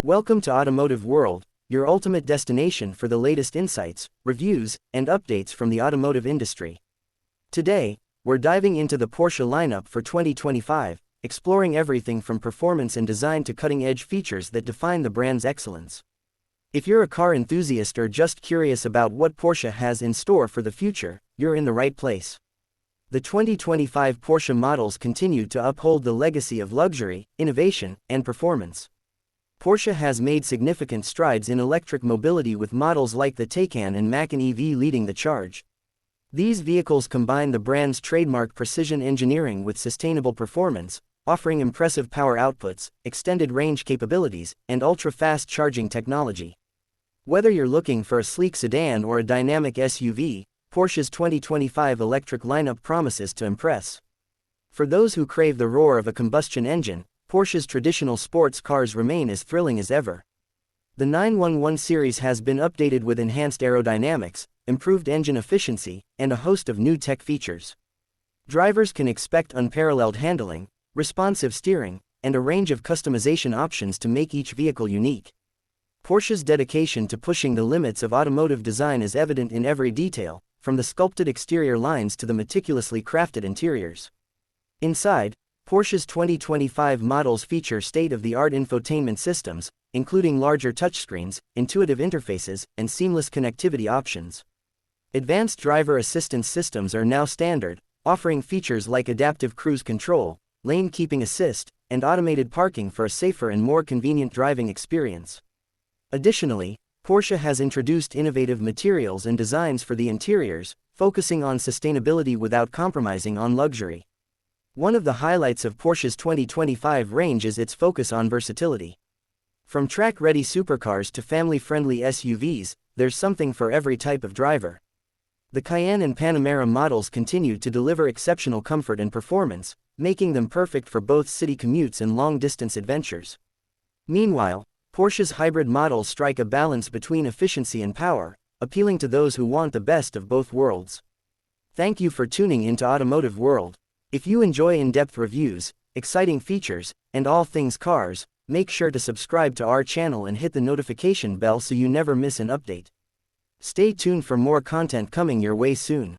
Welcome to Automotive World, your ultimate destination for the latest insights, reviews, and updates from the automotive industry. Today, we're diving into the Porsche lineup for 2025, exploring everything from performance and design to cutting-edge features that define the brand's excellence. If you're a car enthusiast or just curious about what Porsche has in store for the future, you're in the right place. The 2025 Porsche models continue to uphold the legacy of luxury, innovation, and performance. Porsche has made significant strides in electric mobility with models like the Taycan and Macan EV leading the charge. These vehicles combine the brand's trademark precision engineering with sustainable performance, offering impressive power outputs, extended range capabilities, and ultra-fast charging technology. Whether you're looking for a sleek sedan or a dynamic SUV, Porsche's 2025 electric lineup promises to impress. For those who crave the roar of a combustion engine, Porsche's traditional sports cars remain as thrilling as ever. The 911 series has been updated with enhanced aerodynamics, improved engine efficiency, and a host of new tech features. Drivers can expect unparalleled handling, responsive steering, and a range of customization options to make each vehicle unique. Porsche's dedication to pushing the limits of automotive design is evident in every detail, from the sculpted exterior lines to the meticulously crafted interiors. Inside, Porsche's 2025 models feature state-of-the-art infotainment systems, including larger touchscreens, intuitive interfaces, and seamless connectivity options. Advanced driver assistance systems are now standard, offering features like adaptive cruise control, lane keeping assist, and automated parking for a safer and more convenient driving experience. Additionally, Porsche has introduced innovative materials and designs for the interiors, focusing on sustainability without compromising on luxury. One of the highlights of Porsche's 2025 range is its focus on versatility. From track-ready supercars to family-friendly SUVs, there's something for every type of driver. The Cayenne and Panamera models continue to deliver exceptional comfort and performance, making them perfect for both city commutes and long-distance adventures. Meanwhile, Porsche's hybrid models strike a balance between efficiency and power, appealing to those who want the best of both worlds. Thank you for tuning into Automotive World. If you enjoy in-depth reviews, exciting features, and all things cars, make sure to subscribe to our channel and hit the notification bell so you never miss an update. Stay tuned for more content coming your way soon.